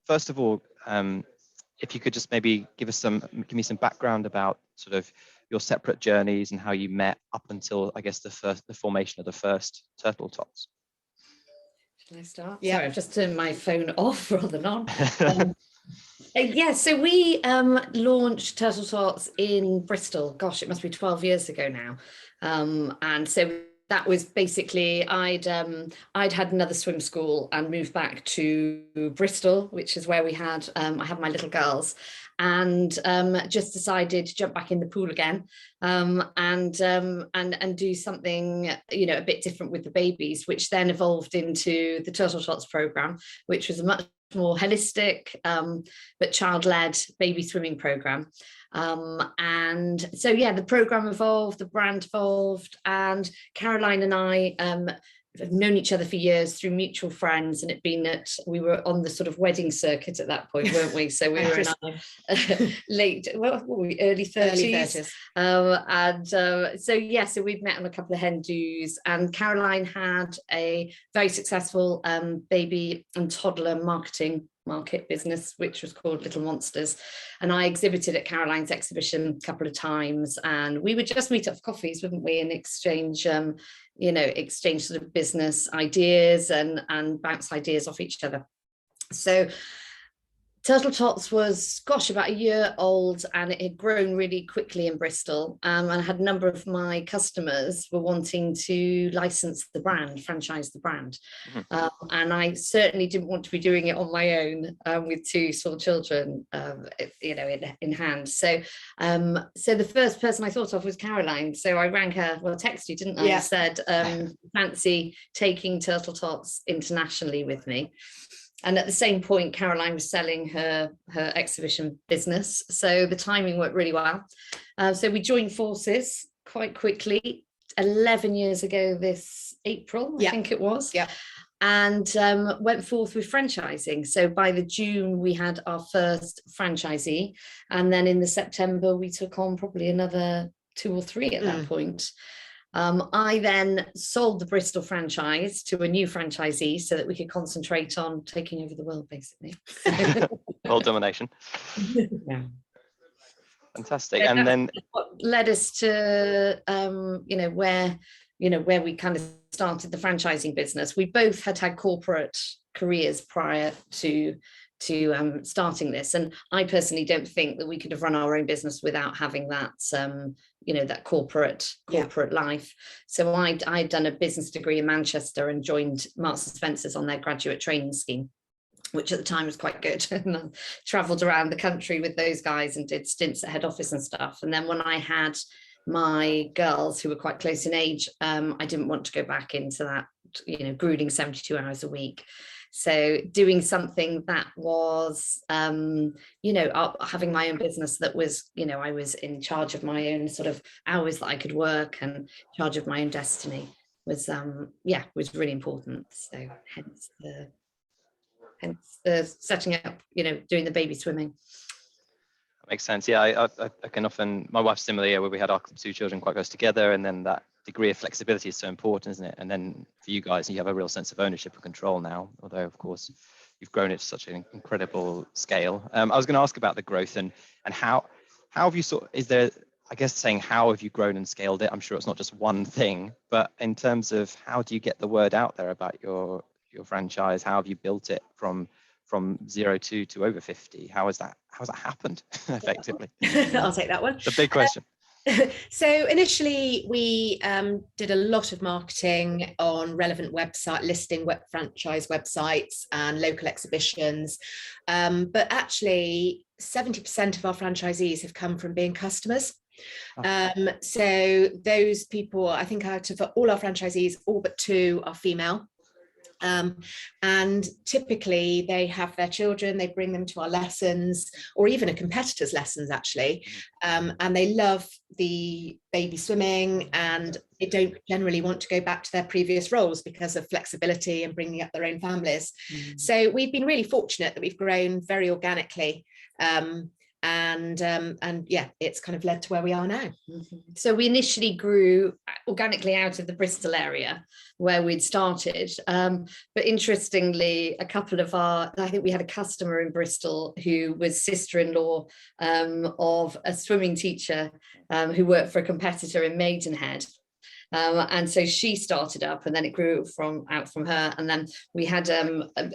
first of all, if you could just maybe give me some background about sort of your separate journeys and how you met up until, I guess, the formation of the first Turtle Tots. Shall I start? Yeah. Sorry, I've just turned my phone off rather than on. Yeah, so we launched Turtle Tots in Bristol. Gosh, it must be 12 years ago now. And so that was basically, I'd had another swim school and moved back to Bristol, which is where I had my little girls, and just decided to jump back in the pool again, and do something, a bit different with the babies, which then evolved into the Turtle Tots program, which was a much more holistic but child-led baby swimming program. And so, yeah, the program evolved, the brand evolved, and Caroline and I have known each other for years through mutual friends, and we were on the sort of wedding circuit at that point, weren't we? So we were in our early 30s. So we'd met on a couple of hen do's, and Caroline had a very successful baby and toddler market business, which was called Little Monsters, and I exhibited at Caroline's exhibition a couple of times, and we would just meet up for coffees, wouldn't we, and exchange sort of business ideas and bounce ideas off each other. So Turtle Tots was, about a year old, and it had grown really quickly in Bristol. And I had a number of my customers were wanting to license the brand, franchise the brand. Mm-hmm. And I certainly didn't want to be doing it on my own with two small children, in hand. So the first person I thought of was Caroline. So I rang her, texted you, didn't I? Yeah. And said, fancy taking Turtle Tots internationally with me. And at the same point, Caroline was selling her exhibition business. So the timing worked really well. So we joined forces quite quickly, 11 years ago this April, I think it was. Yeah. And went forth with franchising. So by the June, we had our first franchisee. And then in the September, we took on probably another 2 or 3 at that point. I then sold the Bristol franchise to a new franchisee so that we could concentrate on taking over the world, basically. World domination. Yeah. Fantastic. And then what led us to where we kind of started the franchising business. We both had corporate careers prior to starting this, and I personally don't think that we could have run our own business without having that that corporate life. So I'd done a business degree in Manchester and joined Marks and Spencer's on their graduate training scheme, which at the time was quite good, and I travelled around the country with those guys and did stints at head office and stuff. And then when I had my girls, who were quite close in age, I didn't want to go back into that grueling 72 hours a week. So doing something that was, having my own business that was, I was in charge of my own sort of hours that I could work and in charge of my own destiny was really important. So hence the setting up, doing the baby swimming. That makes sense. Yeah, I can often, my wife's similar, where we had our 2 children quite close together, and then that degree of flexibility is so important, isn't it? And then for you guys, you have a real sense of ownership and control now, although of course you've grown it to such an incredible scale. I was going to ask about the growth and how have you how have you grown and scaled it? I'm sure it's not just one thing, but in terms of how do you get the word out there about your franchise? How have you built it from 0 to over 50? How has that happened effectively? I'll take that one. It's a big question. So initially we did a lot of marketing on relevant franchise websites and local exhibitions, but actually 70% of our franchisees have come from being customers. So those people, I think out of all our franchisees, all but 2 are female. And typically they have their children, they bring them to our lessons or even a competitor's lessons actually, and they love the baby swimming, and they don't generally want to go back to their previous roles because of flexibility and bringing up their own families. So we've been really fortunate that we've grown very organically, and yeah, it's kind of led to where we are now. So we initially grew organically out of the Bristol area where we'd started, but interestingly, I think we had a customer in Bristol who was sister-in-law of a swimming teacher who worked for a competitor in Maidenhead. And so she started up, and then it grew out from her. And then we had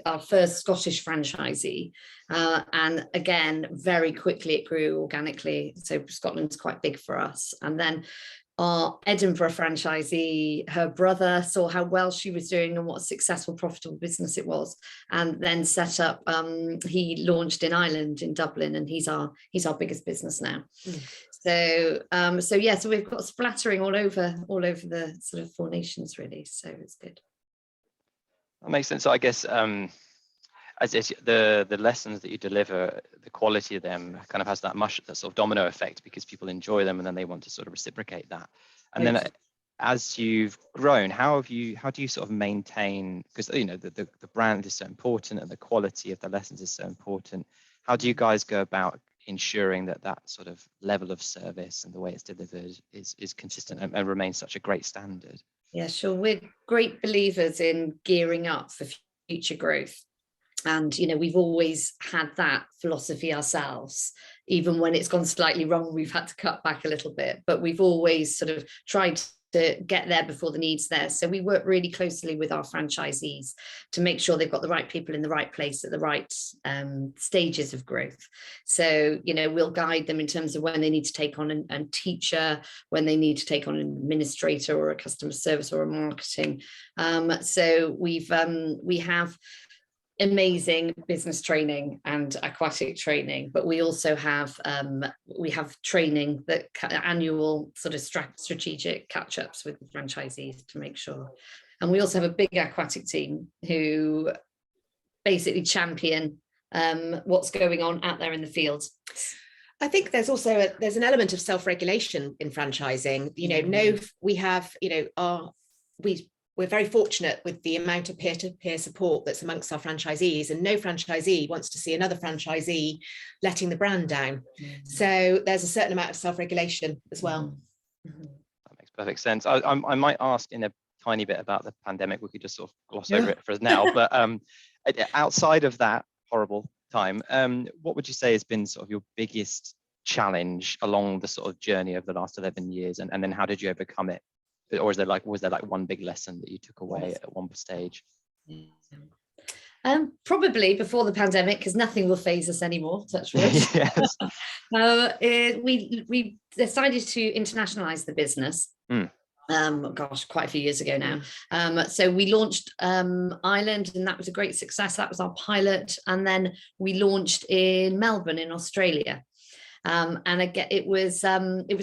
our first Scottish franchisee, and again, very quickly it grew organically. So Scotland's quite big for us. And then our Edinburgh franchisee, her brother saw how well she was doing and what a successful, profitable business it was, and then set up. He launched in Ireland, in Dublin, and he's our biggest business now. So yeah, so we've got splattering all over the sort of 4 nations really. So it's good. That makes sense. So I guess as the lessons that you deliver, the quality of them kind of has that sort of domino effect, because people enjoy them and then they want to sort of reciprocate that. And then as you've grown, how do you sort of maintain, because the brand is so important and the quality of the lessons is so important. How do you guys go about ensuring that sort of level of service and the way it's delivered is consistent and remains such a great standard? Yeah, sure. We're great believers in gearing up for future growth. And, we've always had that philosophy ourselves. Even when it's gone slightly wrong, we've had to cut back a little bit, but we've always sort of tried to get there before the need's there. So we work really closely with our franchisees to make sure they've got the right people in the right place at the right stages of growth. So, we'll guide them in terms of when they need to take on a teacher, when they need to take on an administrator or a customer service or a marketing. So we have amazing business training and aquatic training, but we also have training, that annual sort of strategic catch-ups with the franchisees to make sure. And we also have a big aquatic team who basically champion what's going on out there in the field. I think there's also there's an element of self-regulation in franchising. We're very fortunate with the amount of peer-to-peer support that's amongst our franchisees, and no franchisee wants to see another franchisee letting the brand down. So there's a certain amount of self-regulation as well. That makes perfect sense. I might ask in a tiny bit about the pandemic. We could just sort of gloss over it for us now. But outside of that horrible time, what would you say has been sort of your biggest challenge along the sort of journey of the last 11 years? And then how did you overcome it? Or was there like one big lesson that you took away at one stage? Probably before the pandemic, because nothing will phase us anymore, touch wood. Yes. We decided to internationalize the business. Quite a few years ago now. So we launched Ireland, and that was a great success. That was our pilot. And then we launched in Melbourne in Australia. And again, it was a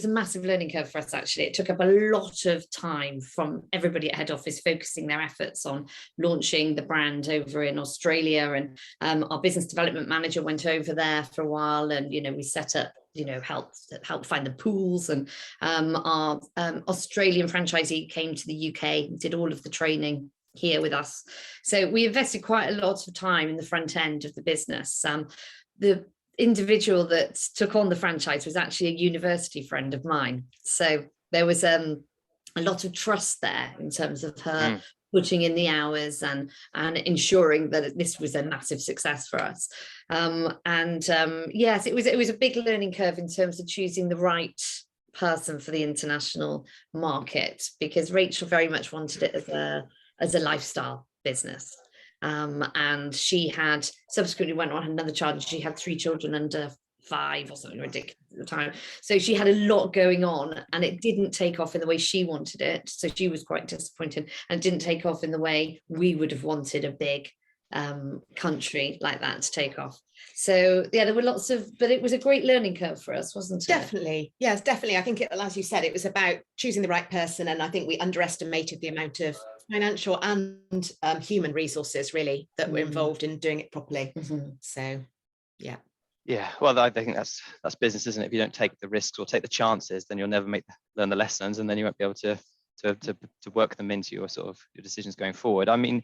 massive learning curve for us, actually. It took up a lot of time from everybody at head office focusing their efforts on launching the brand over in Australia. And our business development manager went over there for a while, and we set up, helped find the pools, and our Australian franchisee came to the UK and did all of the training here with us. So we invested quite a lot of time in the front end of the business. The individual that took on the franchise was actually a university friend of mine, so there was a lot of trust there in terms of her putting in the hours and ensuring that this was a massive success for us. Yes, it was a big learning curve in terms of choosing the right person for the international market, because Rachel very much wanted it as a lifestyle business. And she had subsequently went on another child, and she had 3 children under 5 or something ridiculous at the time. So she had a lot going on, and it didn't take off in the way she wanted it. So she was quite disappointed, and didn't take off in the way we would have wanted a big country like that to take off. So yeah, there were but it was a great learning curve for us, wasn't it? Definitely. Yes, definitely. I think as you said, it was about choosing the right person, and I think we underestimated the amount of financial and human resources really that were involved in doing it properly. So yeah, well, I think that's business, isn't it? If you don't take the risks or take the chances, then you'll never learn the lessons, and then you won't be able to work them into your decisions going forward. I mean,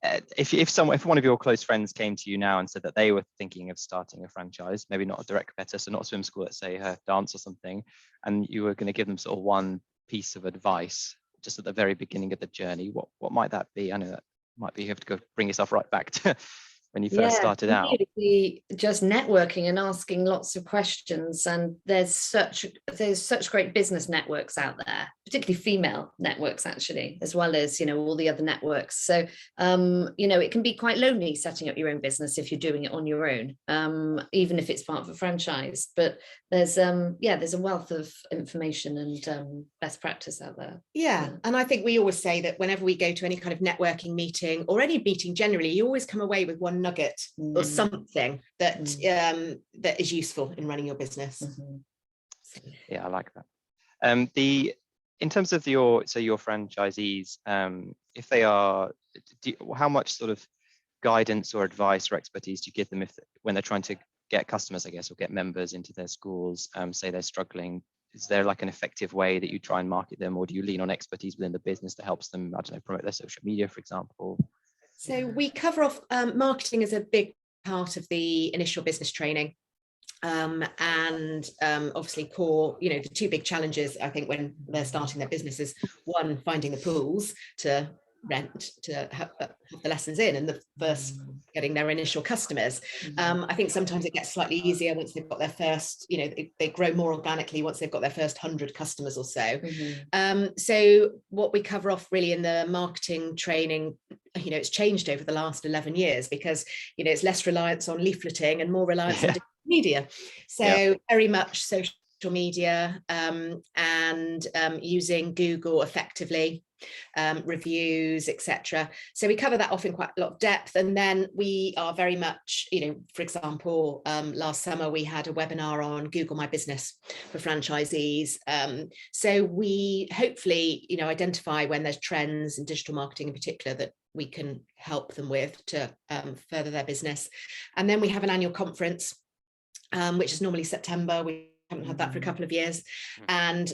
if one of your close friends came to you now and said that they were thinking of starting a franchise, maybe not a direct competitor, so not a swim school, let's say a dance or something, and you were going to give them sort of one piece of advice just at the very beginning of the journey, what might that be? I know that might be, you have to go bring yourself right back to when you first started out. Just networking and asking lots of questions, and there's such great business networks out there, particularly female networks actually, as well as all the other networks. So it can be quite lonely setting up your own business if you're doing it on your own, even if it's part of a franchise. But there's a wealth of information and best practice out there. Yeah, and I think we always say that whenever we go to any kind of networking meeting or any meeting generally, you always come away with one nugget or something that that is useful in running your business. Yeah, I like that. In terms of your franchisees, if they are, how much sort of guidance or advice or expertise do you give them when they're trying to get customers, I guess, or get members into their schools? Say they're struggling. Is there like an effective way that you try and market them, or do you lean on expertise within the business that helps them, I don't know, promote their social media, for example? So we cover off marketing as a big part of the initial business training. Obviously core, the two big challenges I think when they're starting their businesses, one, finding the pools to rent to have the lessons in, and the first getting their initial customers. I think sometimes it gets slightly easier once they've got their first, they grow more organically once they've got their first 100 customers or so. So what we cover off really in the marketing training, it's changed over the last 11 years because it's less reliance on leafleting and more reliance on digital media. So very much social media and using Google effectively, reviews, etc. So we cover that off in quite a lot of depth, and then we are very much, for example, last summer we had a webinar on Google My Business for franchisees. So we hopefully, identify when there's trends in digital marketing in particular that we can help them with to further their business. And then we have an annual conference, which is normally September. We haven't had that for a couple of years, and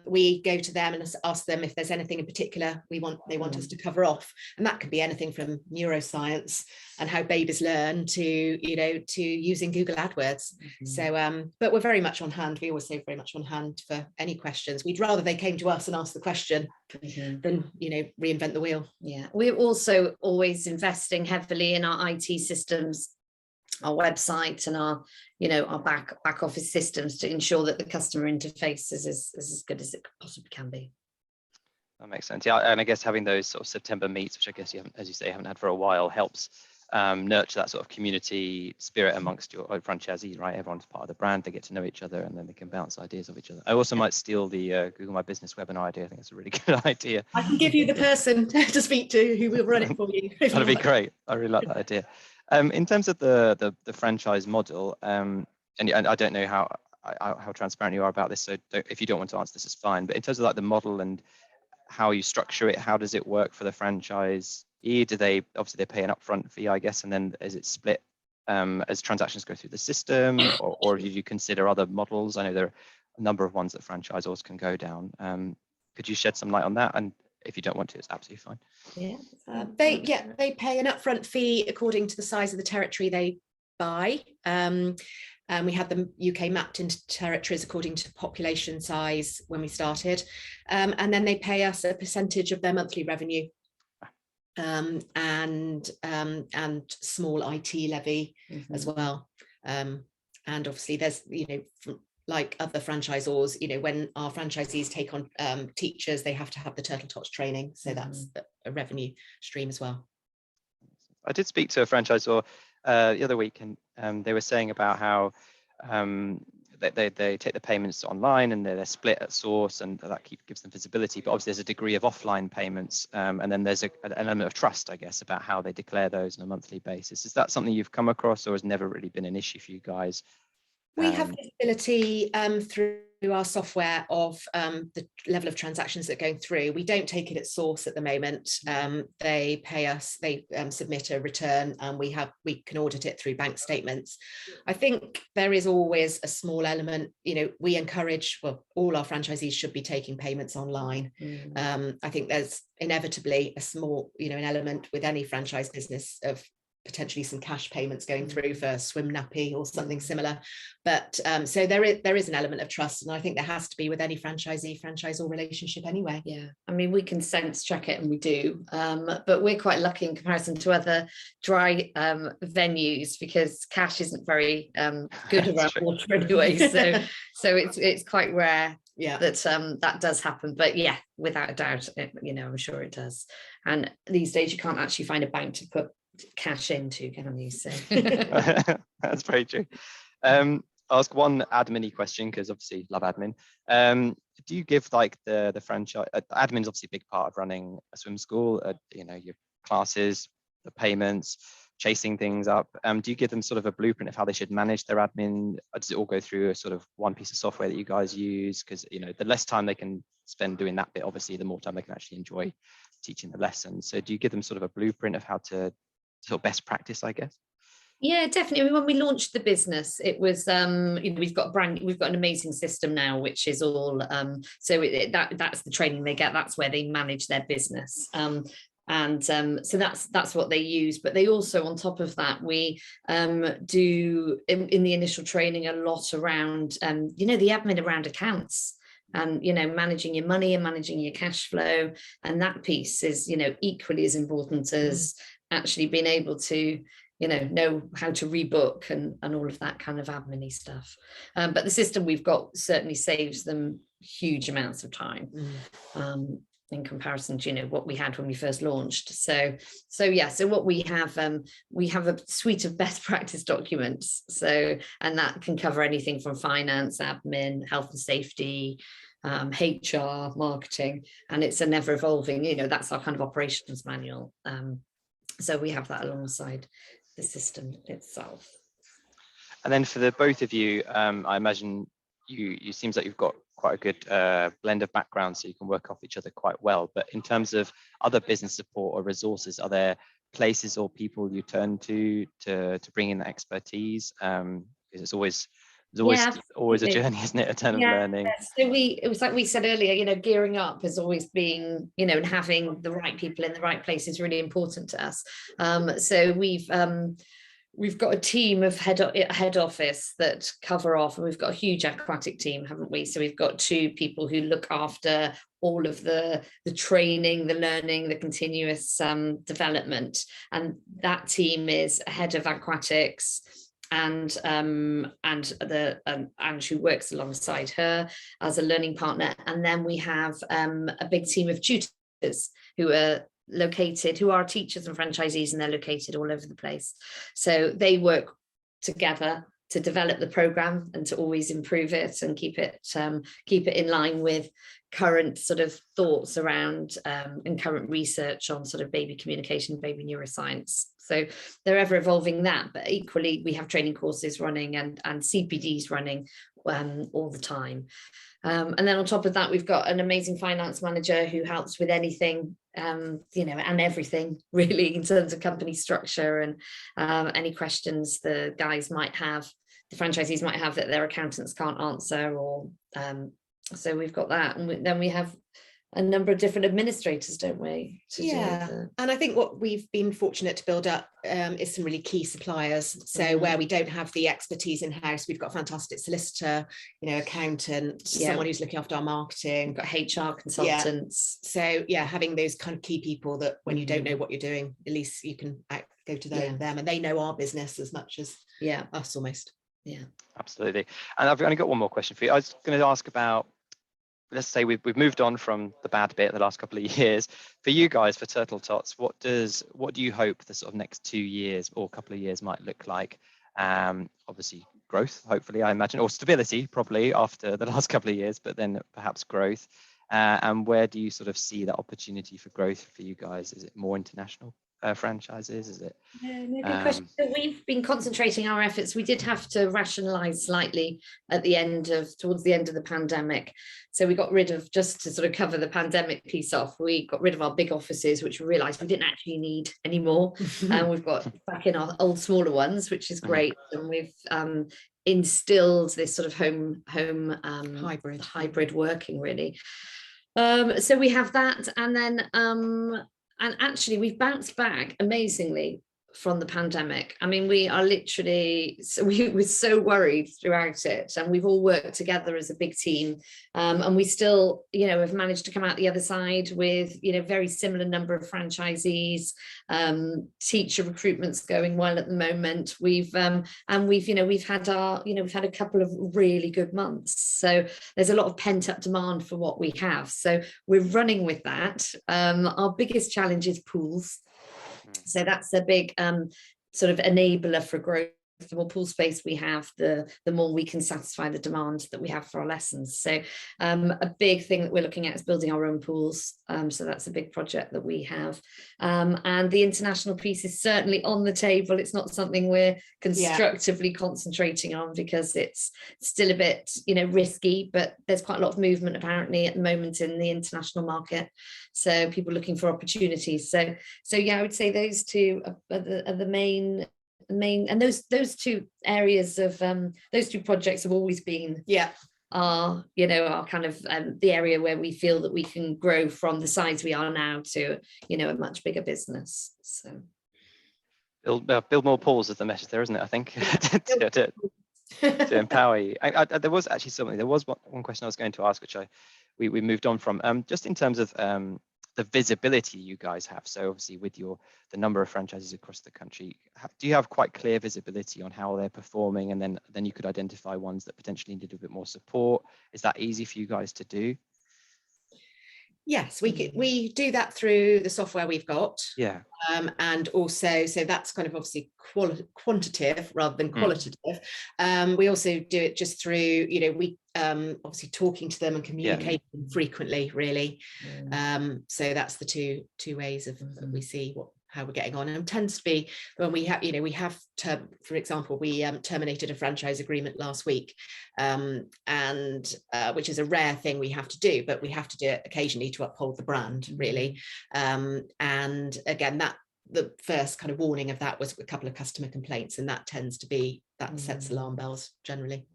we go to them and ask them if there's anything in particular they want us to cover off, and that could be anything from neuroscience and how babies learn to to using Google AdWords. So but we're very much on hand. We always say very much on hand for any questions. We'd rather they came to us and asked the question than reinvent the wheel. We're also always investing heavily in our IT systems, our website, and our back office systems to ensure that the customer interface is as good as it possibly can be. That makes sense. Yeah, and I guess having those sort of September meets, which I guess you haven't, as you say, haven't had for a while, helps nurture that sort of community spirit amongst your franchisees, right? Everyone's part of the brand, they get to know each other, and then they can bounce ideas off each other. I also might steal the Google My Business webinar idea. I think it's a really good idea. I can give you the person to speak to who will run it for you. That'd be great. I really like that idea. In terms of the franchise model, and I don't know how transparent you are about this, so if you don't want to answer this, is fine. But in terms of like the model and how you structure it, how does it work for the franchisee? Do they pay an upfront fee, I guess, and then is it split as transactions go through the system, or do you consider other models? I know there are a number of ones that franchisors can go down. Could you shed some light on that? And if you don't want to, it's absolutely fine. They pay an upfront fee according to the size of the territory they buy. We had the UK mapped into territories according to population size when we started, and then they pay us a percentage of their monthly revenue, and small IT levy as well. And obviously there's like other franchisors, when our franchisees take on teachers, they have to have the Turtle Tots training. So that's a revenue stream as well. I did speak to a franchisor the other week, and they were saying about how they take the payments online and they're split at source, and that gives them visibility. But obviously there's a degree of offline payments, and then there's an element of trust, I guess, about how they declare those on a monthly basis. Is that something you've come across, or has never really been an issue for you guys? We have visibility through our software of the level of transactions that are going through. We don't take it at source at the moment. They pay us, they submit a return, and we can audit it through bank statements. I think there is always a small element, we encourage, well, all our franchisees should be taking payments online. I think there's inevitably a small, an element with any franchise business of potentially some cash payments going through for swim nappy or something similar, but so there is an element of trust, and I think there has to be with any franchisor relationship anyway. Yeah, I mean, we can sense check it, and we do, but we're quite lucky in comparison to other dry venues, because cash isn't very good around water anyway, so it's quite rare that that does happen. But yeah, without a doubt, I'm sure it does. And these days you can't actually find a bank to put cash into, can you? So that's very true. I'll ask one admin-y question, because obviously LoveAdmin. Do you give like the franchise admin is obviously a big part of running a swim school, your classes, the payments, chasing things up. Do you give them sort of a blueprint of how they should manage their admin? Or does it all go through a sort of one piece of software that you guys use? Because the less time they can spend doing that bit, obviously the more time they can actually enjoy teaching the lessons. So do you give them sort of a blueprint of how to sort of best practice, I guess? Yeah, definitely. I mean, when we launched the business, it was we've got an amazing system now, which is all that's the training they get. That's where they manage their business. So that's what they use. But they also, on top of that, we do in the initial training a lot around the admin around accounts, and managing your money and managing your cash flow, and that piece is equally as important as actually being able to know how to rebook and all of that kind of admin-y stuff. But the system we've got certainly saves them huge amounts of time in comparison to what we had when we first launched. So what we have a suite of best practice documents, and that can cover anything from finance, admin, health and safety, HR, marketing, and it's an ever evolving, that's our kind of operations manual. So we have that alongside the system itself. And then for the both of you, I imagine you seems like you've got quite a good blend of backgrounds, so you can work off each other quite well. But in terms of other business support or resources, are there places or people you turn to bring in the expertise? Because it's always a journey, isn't it? A ton of learning. So it was like we said earlier, gearing up has always been, and having the right people in the right place is really important to us. So we've got a team of head office that cover off, and we've got a huge aquatic team, haven't we? So we've got 2 people who look after all of the training, the learning, the continuous development, and that team is a head of aquatics and who works alongside her as a learning partner. And then we have a big team of tutors who are teachers and franchisees, and they're located all over the place. So they work together to develop the program and to always improve it and keep it in line with current sort of thoughts around and current research on sort of baby communication, baby neuroscience. So they're ever evolving that, but equally we have training courses running and CPDs running all the time. And then on top of that, we've got an amazing finance manager who helps with anything, and everything really, in terms of company structure and any questions the franchisees might have that their accountants can't answer, or so we've got that. And then we have a number of different administrators, don't we? And I think what we've been fortunate to build up is some really key suppliers. So where we don't have the expertise in-house, we've got a fantastic solicitor, accountant, someone who's looking after our marketing. We've got HR consultants. So having those kind of key people that when you don't know what you're doing, at least you can go to them, and they know our business as much as us almost. Yeah, absolutely. And I've only got one more question for you. I was going to ask about, let's say we've moved on from the bad bit the last couple of years. For you guys, for Turtle Tots, what do you hope the sort of next 2 years or couple of years might look like? Obviously growth, hopefully, I imagine, or stability probably after the last couple of years, but then perhaps growth. And where do you sort of see that opportunity for growth for you guys? Is it more international? franchises? Is it? Yeah, no, good question. So we've been concentrating our efforts. We did have to rationalize slightly towards the end of the pandemic. So we got rid of, just to sort of cover the pandemic piece off, we got rid of our big offices, which we realized we didn't actually need anymore. And we've got back in our old smaller ones, which is great. And we've instilled this sort of home hybrid working, really. So we have that, and then and actually we've bounced back amazingly from the pandemic. I mean, we are literally, we were so worried throughout it, and we've all worked together as a big team, and we still, you know, have managed to come out the other side with, you know, very similar number of franchisees. Teacher recruitment's going well at the moment. We've had a couple of really good months, so there's a lot of pent-up demand for what we have, so we're running with that. Our biggest challenge is pools. So that's a big sort of enabler for growth. The more pool space we have, the more we can satisfy the demand that we have for our lessons. So a big thing that we're looking at is building our own pools. So that's a big project that we have. And the international piece is certainly on the table. It's not something we're constructively concentrating on because it's still a bit, you know, risky, but there's quite a lot of movement apparently at the moment in the international market. So people looking for opportunities. So yeah, I would say those two are the main, and those two areas of those two projects have always been our kind of the area where we feel that we can grow from the size we are now to, you know, a much bigger business. So build more pools is the message there, isn't it? I think to empower you. There was actually there was one question I was going to ask, which we moved on from, just in terms of the visibility you guys have. So obviously with the number of franchises across the country, do you have quite clear visibility on how they're performing, and then you could identify ones that potentially needed a bit more support? Is that easy for you guys to do? Yes, we do that through the software we've got. Yeah. And also, so that's kind of obviously quantitative rather than qualitative. We also do it just through, you know, we obviously talking to them and communicating frequently, really. So that's the two ways of we see how we're getting on. And it tends to be when we have, you know, for example, we terminated a franchise agreement last week, and which is a rare thing we have to do, but we have to do it occasionally to uphold the brand, really. And again, the first kind of warning of that was a couple of customer complaints, and that tends to be, that sets alarm bells generally.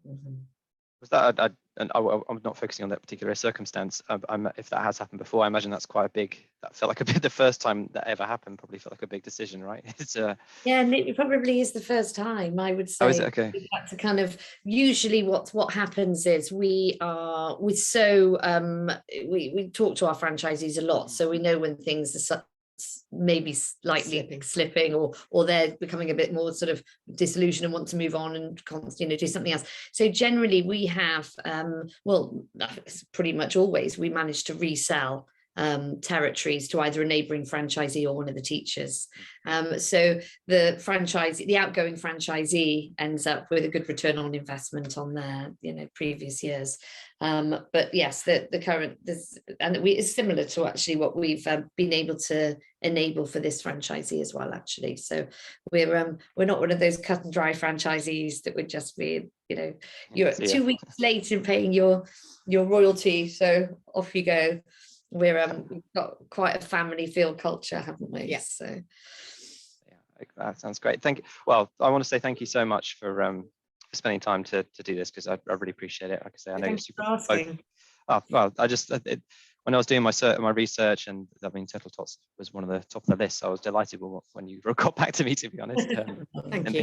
Was that I'm not focusing on that particular circumstance. If that has happened before, I imagine that's quite a big. That felt like the first time that ever happened. Probably felt like a big decision, right? Yeah, and it probably is the first time, I would say. Oh, is it? Okay. To kind of, usually what happens is we talk to our franchisees a lot, so we know when things are maybe slightly slipping or they're becoming a bit more sort of disillusioned and want to move on and, you know, do something else. So generally we have pretty much always we manage to resell territories to either a neighbouring franchisee or one of the teachers. So the outgoing franchisee ends up with a good return on investment on their, you know, previous years. But yes, the current it's similar to actually what we've been able to enable for this franchisee as well, actually. So we're not one of those cut and dry franchisees that would just be, you know, you're 2 weeks late in paying your royalty, so off you go. We've got quite a family feel culture, haven't we? Yes. So yeah, that sounds great. Thank you. Well, I want to say thank you so much for spending time to do this, because I really appreciate it. Like I say, I know you're super asking. Oh, well, I just when I was doing my research, and I mean, Turtle Tots was one of the top of the list, so I was delighted when you got back to me, to be honest. Thank you.